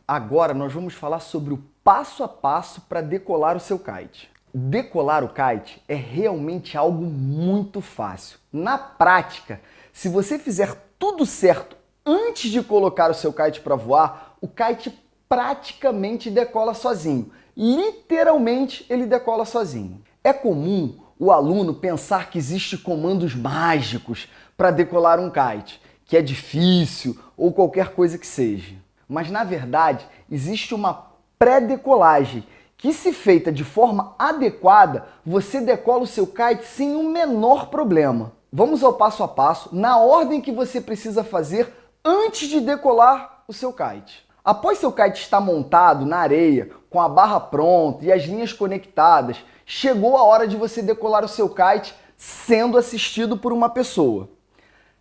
Agora nós vamos falar sobre o passo a passo para decolar o seu kite. Decolar o kite é realmente algo muito fácil. Na prática, se você fizer tudo certo antes de colocar o seu kite para voar, o kite praticamente decola sozinho. Literalmente ele decola sozinho. É comum o aluno pensar que existem comandos mágicos para decolar um kite, que é difícil ou qualquer coisa que seja. Mas na verdade existe uma pré-decolagem que, se feita de forma adequada, você decola o seu kite sem o menor problema. Vamos ao passo a passo, na ordem que você precisa fazer antes de decolar o seu kite. Após seu kite estar montado na areia, com a barra pronta e as linhas conectadas, chegou a hora de você decolar o seu kite sendo assistido por uma pessoa.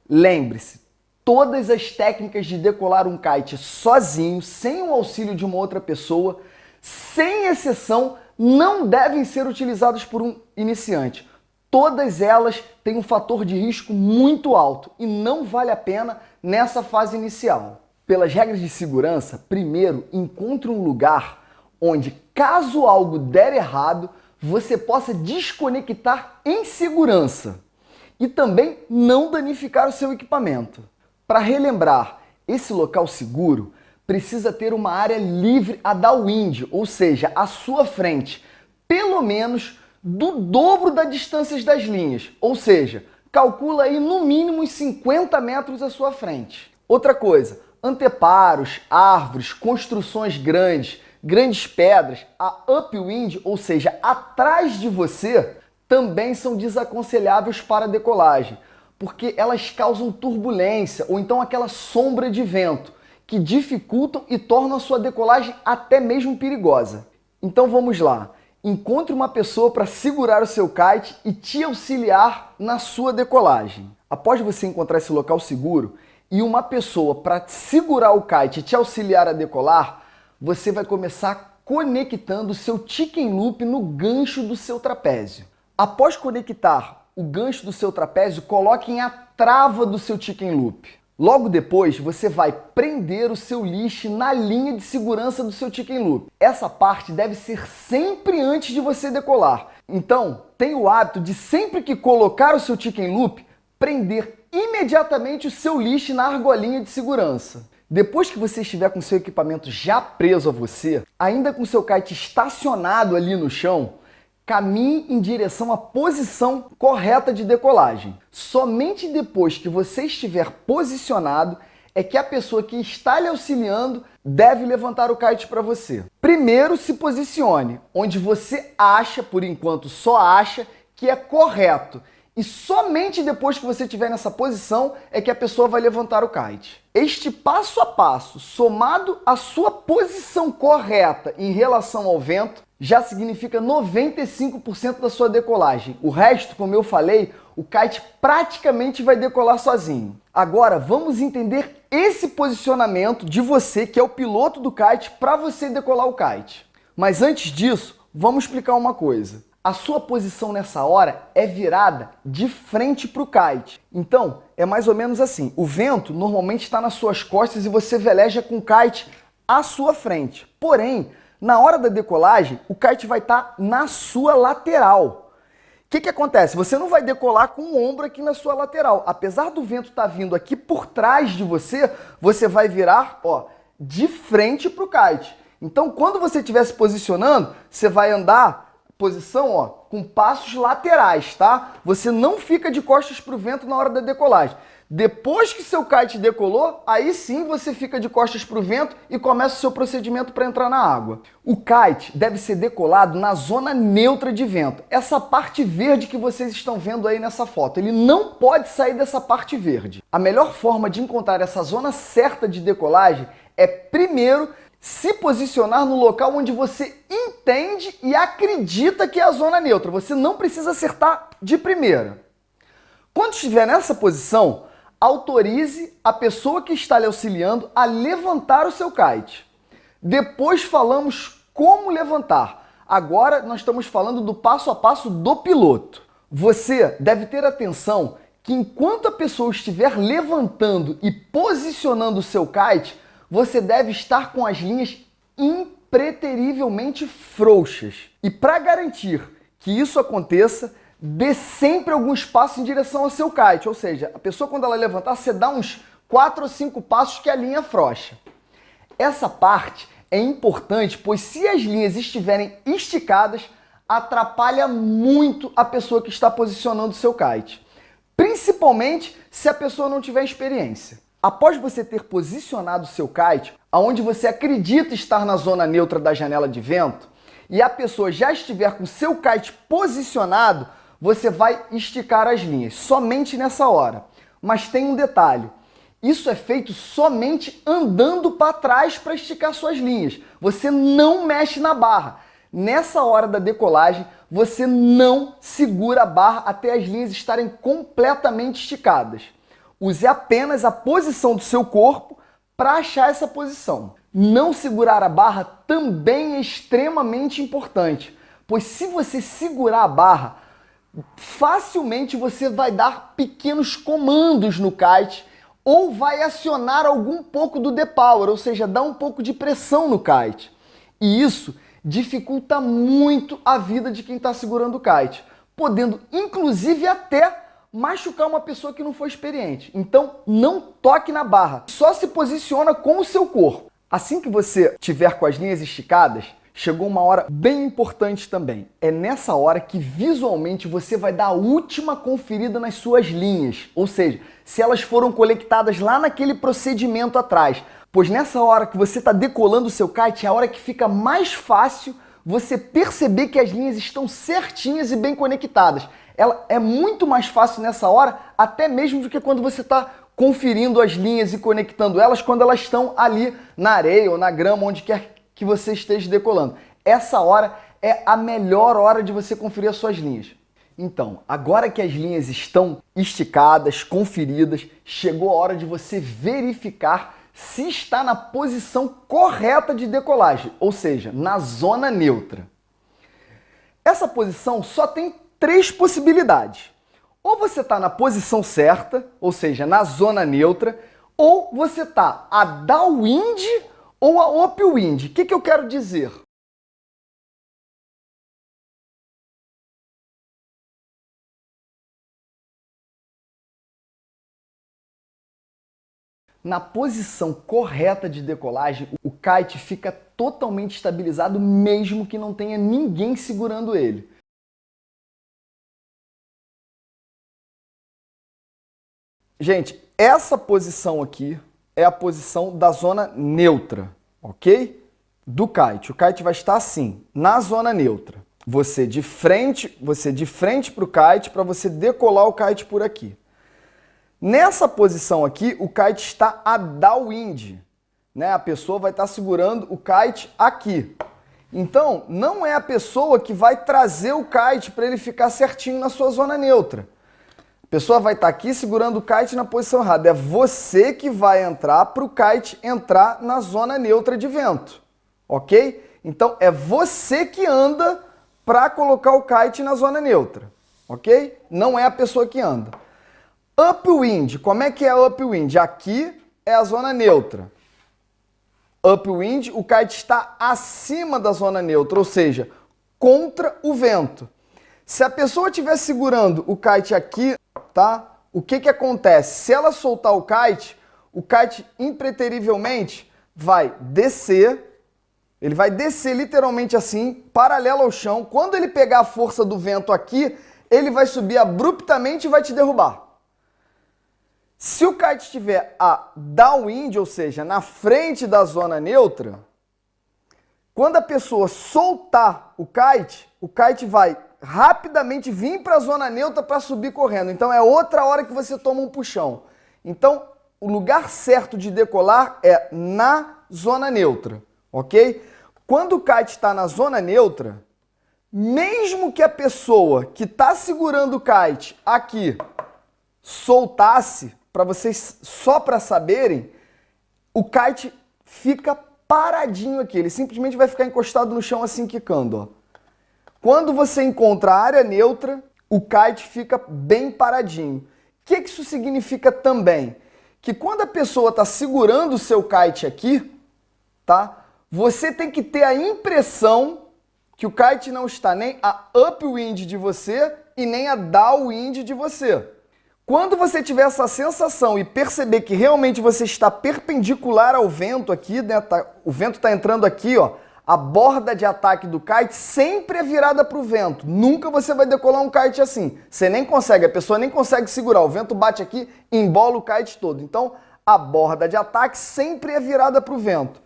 Lembre-se, todas as técnicas de decolar um kite sozinho, sem o auxílio de uma outra pessoa, sem exceção, não devem ser utilizadas por um iniciante. Todas elas têm um fator de risco muito alto e não vale a pena nessa fase inicial. Pelas regras de segurança, primeiro encontre um lugar onde, caso algo der errado, você possa desconectar em segurança e também não danificar o seu equipamento. Para relembrar, esse local seguro precisa ter uma área livre a downwind, ou seja, à sua frente, pelo menos do dobro das distâncias das linhas, ou seja, calcula aí no mínimo uns 50 metros à sua frente. Outra coisa, anteparos, árvores, construções grandes pedras, a upwind, ou seja, atrás de você, também são desaconselháveis para a decolagem, porque elas causam turbulência ou então aquela sombra de vento, que dificultam e tornam a sua decolagem até mesmo perigosa. Então vamos lá, encontre uma pessoa para segurar o seu kite e te auxiliar na sua decolagem. Após você encontrar esse local seguro e uma pessoa para segurar o kite e te auxiliar a decolar, você vai começar conectando o seu chicken loop no gancho do seu trapézio. Após conectar o gancho do seu trapézio, coloque a trava do seu chicken loop. Logo depois, você vai prender o seu leash na linha de segurança do seu chicken loop. Essa parte deve ser sempre antes de você decolar. Então, tenha o hábito de, sempre que colocar o seu chicken loop, prender imediatamente o seu leash na argolinha de segurança. Depois que você estiver com seu equipamento já preso a você, ainda com seu kite estacionado ali no chão, caminhe em direção à posição correta de decolagem. Somente depois que você estiver posicionado é que a pessoa que está lhe auxiliando deve levantar o kite para você. Primeiro, se posicione onde você acha, por enquanto só acha, que é correto. E somente depois que você estiver nessa posição é que a pessoa vai levantar o kite. Este passo a passo, somado à sua posição correta em relação ao vento, já significa 95% da sua decolagem. O resto, como eu falei, o kite praticamente vai decolar sozinho. Agora, vamos entender esse posicionamento de você, que é o piloto do kite, para você decolar o kite. Mas antes disso, vamos explicar uma coisa. A sua posição nessa hora é virada de frente para o kite. Então, é mais ou menos assim. O vento normalmente está nas suas costas e você veleja com o kite à sua frente. Porém, na hora da decolagem, o kite vai estar na sua lateral. O que acontece? Você não vai decolar com o ombro aqui na sua lateral. Apesar do vento estar vindo aqui por trás de você, você vai virar, ó, de frente para o kite. Então, quando você estiver se posicionando, você vai andar posição, ó, com passos laterais, tá? Você não fica de costas para o vento na hora da decolagem. Depois que seu kite decolou, aí sim você fica de costas para o vento e começa o seu procedimento para entrar na água. O kite deve ser decolado na zona neutra de vento. Essa parte verde que vocês estão vendo aí nessa foto, ele não pode sair dessa parte verde. A melhor forma de encontrar essa zona certa de decolagem é, primeiro, se posicionar no local onde você entende e acredita que é a zona neutra. Você não precisa acertar de primeira. Quando estiver nessa posição, autorize a pessoa que está lhe auxiliando a levantar o seu kite. Depois falamos como levantar. Agora nós estamos falando do passo a passo do piloto. Você deve ter atenção que enquanto a pessoa estiver levantando e posicionando o seu kite, você deve estar com as linhas impreterivelmente frouxas. E para garantir que isso aconteça, dê sempre alguns passos em direção ao seu kite, ou seja, a pessoa quando ela levantar, você dá uns 4 ou 5 passos que a linha afrouxa. Essa parte é importante, pois se as linhas estiverem esticadas, atrapalha muito a pessoa que está posicionando o seu kite, principalmente se a pessoa não tiver experiência. Após você ter posicionado o seu kite, aonde você acredita estar na zona neutra da janela de vento, e a pessoa já estiver com o seu kite posicionado, você vai esticar as linhas, somente nessa hora. Mas tem um detalhe, isso é feito somente andando para trás para esticar suas linhas. Você não mexe na barra. Nessa hora da decolagem, você não segura a barra até as linhas estarem completamente esticadas. Use apenas a posição do seu corpo para achar essa posição. Não segurar a barra também é extremamente importante, pois se você segurar a barra, facilmente você vai dar pequenos comandos no kite ou vai acionar algum pouco do depower, ou seja, dar um pouco de pressão no kite. E isso dificulta muito a vida de quem está segurando o kite, podendo inclusive até machucar uma pessoa que não for experiente. Então não toque na barra, só se posiciona com o seu corpo. Assim que você tiver com as linhas esticadas, chegou uma hora bem importante também. É nessa hora que visualmente você vai dar a última conferida nas suas linhas, ou seja, se elas foram conectadas lá naquele procedimento atrás. Pois nessa hora que você está decolando o seu kite é a hora que fica mais fácil você perceber que as linhas estão certinhas e bem conectadas. Ela é muito mais fácil nessa hora, até mesmo do que quando você está conferindo as linhas e conectando elas quando elas estão ali na areia ou na grama, onde quer que você esteja decolando. Essa hora é a melhor hora de você conferir as suas linhas. Então, agora que as linhas estão esticadas, conferidas, chegou a hora de você verificar se está na posição correta de decolagem, ou seja, na zona neutra. Essa posição só tem 3 possibilidades. Ou você está na posição certa, ou seja, na zona neutra, ou você está a downwind ou a upwind. O que eu quero dizer? Na posição correta de decolagem, o kite fica totalmente estabilizado mesmo que não tenha ninguém segurando ele. Gente, essa posição aqui é a posição da zona neutra, ok? Do kite. O kite vai estar assim, na zona neutra. Você de frente para o kite para você decolar o kite por aqui. Nessa posição aqui, o kite está a downwind, né? A pessoa vai estar segurando o kite aqui. Então, não é a pessoa que vai trazer o kite para ele ficar certinho na sua zona neutra. A pessoa vai estar aqui segurando o kite na posição errada. É você que vai entrar para o kite entrar na zona neutra de vento, ok? Então, é você que anda para colocar o kite na zona neutra, ok? Não é a pessoa que anda. Upwind, como é que é upwind? Aqui é a zona neutra. Upwind, o kite está acima da zona neutra, ou seja, contra o vento. Se a pessoa estiver segurando o kite aqui, tá? O que acontece? Se ela soltar o kite impreterivelmente vai descer, ele vai descer literalmente assim, paralelo ao chão. Quando ele pegar a força do vento aqui, ele vai subir abruptamente e vai te derrubar. Se o kite estiver a downwind, ou seja, na frente da zona neutra, quando a pessoa soltar o kite vai rapidamente vir para a zona neutra para subir correndo. Então é outra hora que você toma um puxão. Então o lugar certo de decolar é na zona neutra, ok? Quando o kite está na zona neutra, mesmo que a pessoa que está segurando o kite aqui soltasse, para vocês só para saberem, o kite fica paradinho aqui, ele simplesmente vai ficar encostado no chão assim quicando, ó. Quando você encontra a área neutra, o kite fica bem paradinho. O que isso significa também? que quando a pessoa está segurando o seu kite aqui, tá? Você tem que ter a impressão que o kite não está nem a upwind de você e nem a downwind de você. Quando você tiver essa sensação e perceber que realmente você está perpendicular ao vento aqui, né? O vento está entrando aqui, ó, a borda de ataque do kite sempre é virada para o vento. Nunca você vai decolar um kite assim. Você nem consegue, a pessoa nem consegue segurar. O vento bate aqui e embola o kite todo. Então, a borda de ataque sempre é virada para o vento.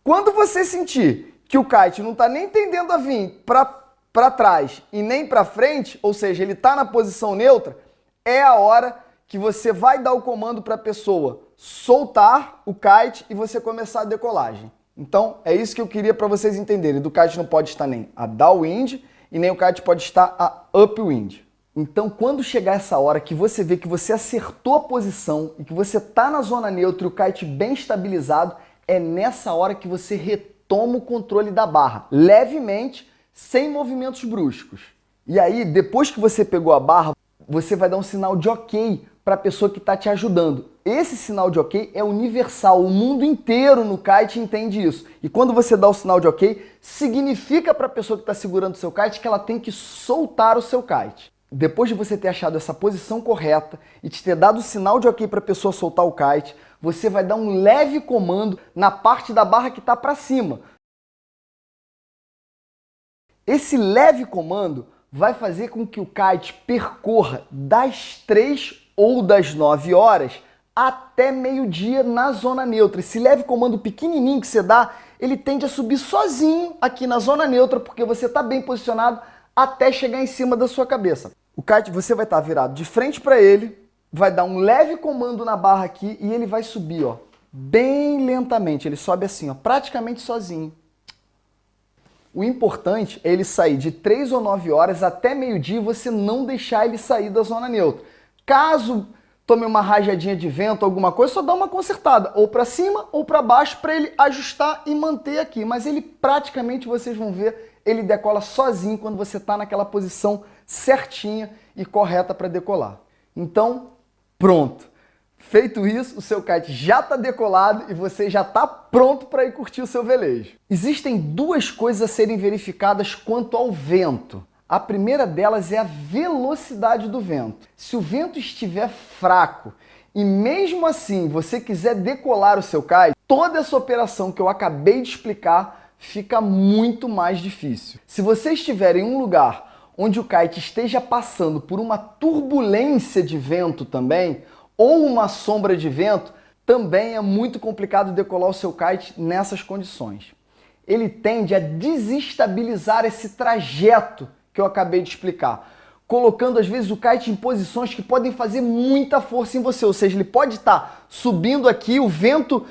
Quando você sentir que o kite não está nem tendendo a vir para trás e nem para frente, ou seja, ele está na posição neutra, é a hora que você vai dar o comando para a pessoa soltar o kite e você começar a decolagem. Então, é isso que eu queria para vocês entenderem. Do kite não pode estar nem a downwind e nem o kite pode estar a upwind. Então, quando chegar essa hora que você vê que você acertou a posição e que você está na zona neutra e o kite bem estabilizado, é nessa hora que você retoma o controle da barra, levemente, sem movimentos bruscos. E aí, depois que você pegou a barra, você vai dar um sinal de ok para a pessoa que está te ajudando. Esse sinal de ok é universal, o mundo inteiro no kite entende isso. E quando você dá o sinal de ok, significa para a pessoa que está segurando o seu kite que ela tem que soltar o seu kite. Depois de você ter achado essa posição correta e te ter dado o sinal de ok para a pessoa soltar o kite, você vai dar um leve comando na parte da barra que está para cima. Esse leve comando vai fazer com que o kite percorra das 3 ou das 9 horas até meio-dia na zona neutra. Esse leve comando pequenininho que você dá, ele tende a subir sozinho aqui na zona neutra, porque você está bem posicionado até chegar em cima da sua cabeça. O kite, você vai estar virado de frente para ele, vai dar um leve comando na barra aqui e ele vai subir, ó, bem lentamente. Ele sobe assim, ó, praticamente sozinho. O importante é ele sair de 3 ou 9 horas até meio-dia e você não deixar ele sair da zona neutra. Caso tome uma rajadinha de vento, alguma coisa, só dá uma consertada, ou para cima ou para baixo, para ele ajustar e manter aqui. Mas ele praticamente, vocês vão ver, ele decola sozinho quando você está naquela posição certinha e correta para decolar. Então, pronto. Feito isso, o seu kite já está decolado e você já está pronto para ir curtir o seu velejo. Existem duas coisas a serem verificadas quanto ao vento. A primeira delas é a velocidade do vento. Se o vento estiver fraco e mesmo assim você quiser decolar o seu kite, toda essa operação que eu acabei de explicar fica muito mais difícil. Se você estiver em um lugar onde o kite esteja passando por uma turbulência de vento também, ou uma sombra de vento, também é muito complicado decolar o seu kite nessas condições. Ele tende a desestabilizar esse trajeto que eu acabei de explicar, colocando às vezes o kite em posições que podem fazer muita força em você, ou seja, ele pode estar subindo aqui, o vento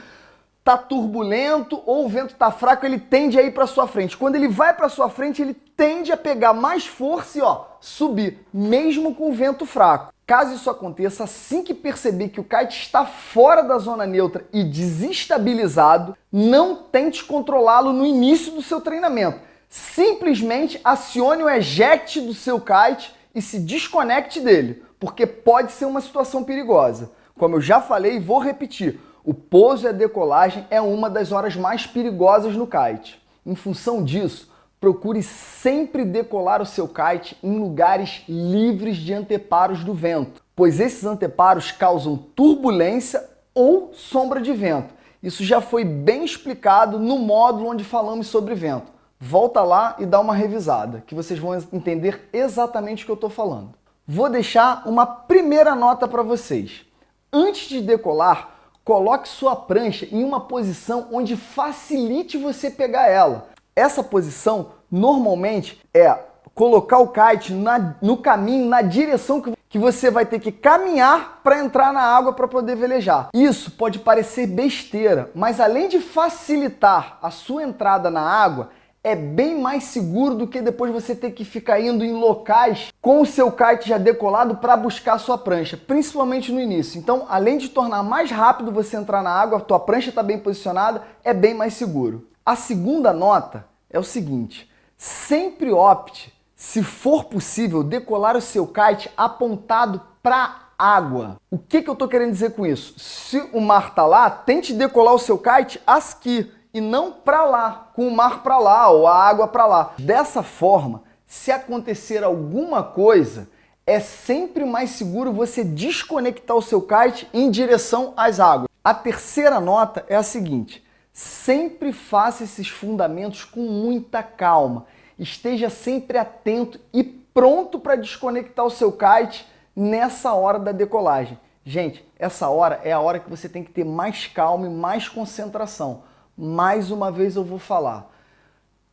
está turbulento ou o vento está fraco, ele tende a ir para sua frente. Quando ele vai para sua frente, ele tende a pegar mais força e subir, mesmo com o vento fraco. Caso isso aconteça, assim que perceber que o kite está fora da zona neutra e desestabilizado, não tente controlá-lo no início do seu treinamento. Simplesmente acione o eject do seu kite e se desconecte dele, porque pode ser uma situação perigosa. Como eu já falei e vou repetir, o pouso e a decolagem é uma das horas mais perigosas no kite. Em função disso, procure sempre decolar o seu kite em lugares livres de anteparos do vento, pois esses anteparos causam turbulência ou sombra de vento. Isso já foi bem explicado no módulo onde falamos sobre vento. Volta lá e dá uma revisada, que vocês vão entender exatamente o que eu estou falando. Vou deixar uma primeira nota para vocês. Antes de decolar, coloque sua prancha em uma posição onde facilite você pegar ela. Essa posição, normalmente, é colocar o kite no caminho, na direção que você vai ter que caminhar para entrar na água para poder velejar. Isso pode parecer besteira, mas além de facilitar a sua entrada na água, é bem mais seguro do que depois você ter que ficar indo em locais com o seu kite já decolado para buscar a sua prancha, principalmente no início. Então, além de tornar mais rápido você entrar na água, a tua prancha está bem posicionada, é bem mais seguro. A segunda nota é o seguinte: sempre opte, se for possível, decolar o seu kite apontado para água. O que eu estou querendo dizer com isso? Se o mar está lá, tente decolar o seu kite aqui e não para lá, com o mar para lá ou a água para lá. Dessa forma, se acontecer alguma coisa, é sempre mais seguro você desconectar o seu kite em direção às águas. A terceira nota é a seguinte: sempre faça esses fundamentos com muita calma. Esteja sempre atento e pronto para desconectar o seu kite nessa hora da decolagem. Gente, essa hora é a hora que você tem que ter mais calma e mais concentração. Mais uma vez eu vou falar.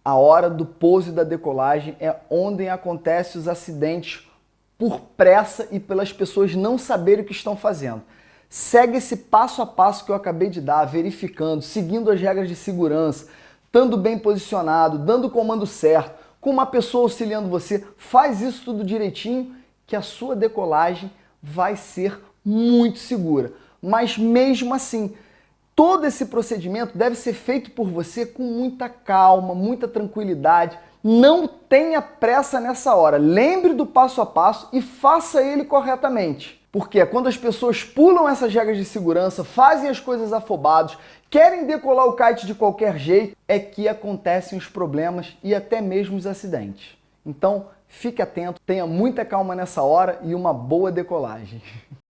A hora do pouso e da decolagem é onde acontecem os acidentes por pressa e pelas pessoas não saberem o que estão fazendo. Segue esse passo a passo que eu acabei de dar, verificando, seguindo as regras de segurança, estando bem posicionado, dando o comando certo, com uma pessoa auxiliando você. Faz isso tudo direitinho que a sua decolagem vai ser muito segura. Mas mesmo assim, todo esse procedimento deve ser feito por você com muita calma, muita tranquilidade. Não tenha pressa nessa hora. Lembre do passo a passo e faça ele corretamente. Porque é quando as pessoas pulam essas regras de segurança, fazem as coisas afobados, querem decolar o kite de qualquer jeito, é que acontecem os problemas e até mesmo os acidentes. Então, fique atento, tenha muita calma nessa hora e uma boa decolagem.